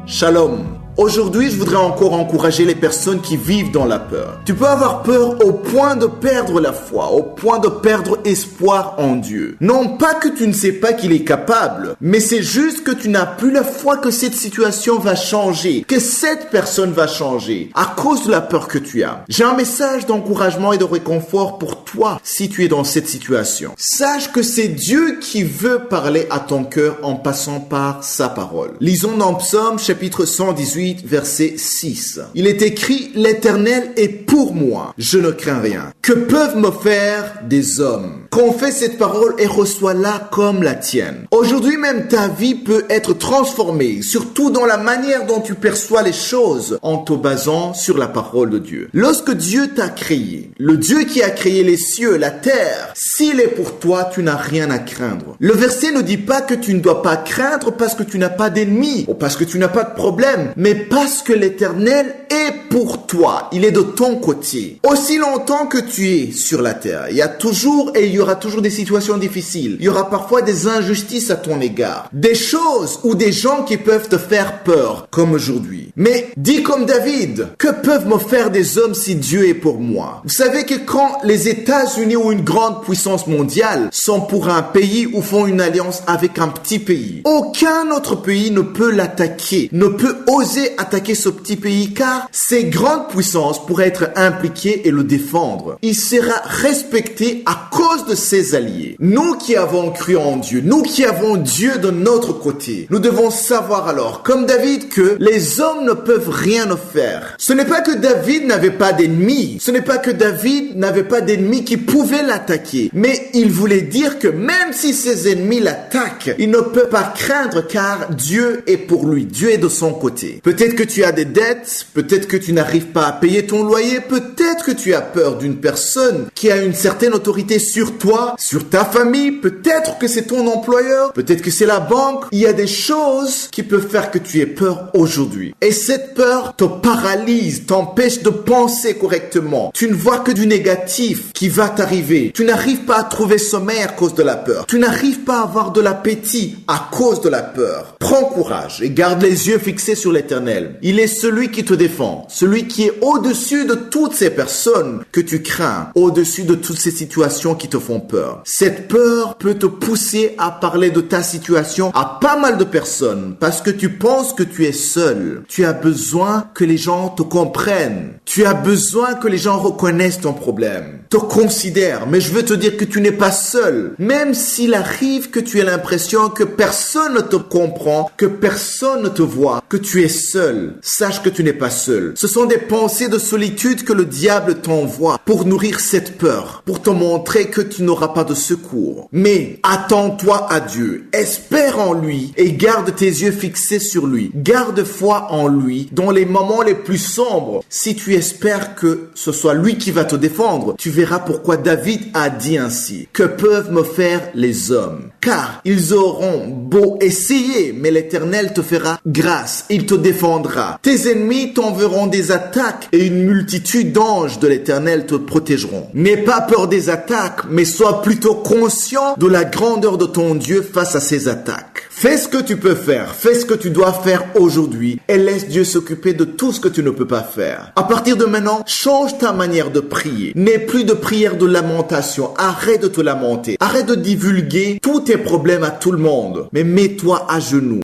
Shalom. Aujourd'hui, je voudrais encore encourager les personnes qui vivent dans la peur. Tu peux avoir peur au point de perdre la foi, au point de perdre espoir en Dieu. Non pas que tu ne sais pas qu'il est capable, mais c'est juste que tu n'as plus la foi que cette situation va changer, que cette personne va changer à cause de la peur que tu as. J'ai un message d'encouragement et de réconfort pour toi si tu es dans cette situation. Sache que c'est Dieu qui veut parler à ton cœur en passant par sa parole. Lisons dans Psaume chapitre 118. Verset 6. Il est écrit, l'Éternel est pour moi, je ne crains rien. Que peuvent me faire des hommes? Confesse cette parole et reçois-la comme la tienne. Aujourd'hui même, ta vie peut être transformée, surtout dans la manière dont tu perçois les choses, en te basant sur la parole de Dieu. Lorsque Dieu t'a créé, le Dieu qui a créé les cieux, la terre, s'il est pour toi, tu n'as rien à craindre. Le verset ne dit pas que tu ne dois pas craindre parce que tu n'as pas d'ennemis, ou parce que tu n'as pas de problème, mais parce que l'Éternel est pour toi. Il est de ton côté. Aussi longtemps que tu es sur la terre, il y a toujours et il y aura toujours des situations difficiles. Il y aura parfois des injustices à ton égard. Des choses ou des gens qui peuvent te faire peur, comme aujourd'hui. Mais dis comme David, que peuvent me faire des hommes si Dieu est pour moi? Vous savez que quand les États-Unis ou une grande puissance mondiale sont pour un pays ou font une alliance avec un petit pays, aucun autre pays ne peut l'attaquer, ne peut oser attaquer ce petit pays car ces grandes puissances pourraient être impliquées et le défendre. Il sera respecté à cause de ses alliés. Nous qui avons cru en Dieu, nous qui avons Dieu de notre côté, nous devons savoir alors, comme David, que les hommes ne peuvent rien nous faire. Ce n'est pas que David n'avait pas d'ennemis, ce n'est pas que David n'avait pas d'ennemis qui pouvaient l'attaquer, mais il voulait dire que même si ses ennemis l'attaquent, il ne peut pas craindre car Dieu est pour lui, Dieu est de son côté. Peut-être que tu as des dettes, peut-être que tu n'arrives pas à payer ton loyer, peut-être que tu as peur d'une personne qui a une certaine autorité sur toi, sur ta famille, peut-être que c'est ton employeur, peut-être que c'est la banque. Il y a des choses qui peuvent faire que tu aies peur aujourd'hui. Et cette peur te paralyse, t'empêche de penser correctement. Tu ne vois que du négatif qui va t'arriver. Tu n'arrives pas à trouver sommeil à cause de la peur. Tu n'arrives pas à avoir de l'appétit à cause de la peur. Prends courage et garde les yeux fixés sur l'Éternel. Il est celui qui te défend, celui qui est au-dessus de toutes ces personnes que tu crains, au-dessus de toutes ces situations qui te font peur. Cette peur peut te pousser à parler de ta situation à pas mal de personnes parce que tu penses que tu es seul. Tu as besoin que les gens te comprennent. Tu as besoin que les gens reconnaissent ton problème, te considèrent. Mais je veux te dire que tu n'es pas seul. Même s'il arrive que tu aies l'impression que personne ne te comprend, que personne ne te voit, que tu es seul, sache que tu n'es pas seul. Ce sont des pensées de solitude que le diable t'envoie pour nourrir cette peur, pour te montrer que tu n'auras pas de secours. Mais attends-toi à Dieu, espère en lui et garde tes yeux fixés sur lui. Garde foi en lui dans les moments les plus sombres. Si tu espères que ce soit lui qui va te défendre, tu verras pourquoi David a dit ainsi. Que peuvent me faire les hommes? Car ils auront beau essayer, mais l'Éternel te fera grâce. Il te défendra. Tes ennemis t'enverront des attaques et une multitude d'anges de l'Éternel te protégeront. N'aie pas peur des attaques, mais sois plutôt conscient de la grandeur de ton Dieu face à ces attaques. Fais ce que tu peux faire, fais ce que tu dois faire aujourd'hui et laisse Dieu s'occuper de tout ce que tu ne peux pas faire. À partir de maintenant, change ta manière de prier. N'aie plus de prière de lamentation. Arrête de te lamenter. Arrête de divulguer tous tes problèmes à tout le monde. Mais mets-toi à genoux.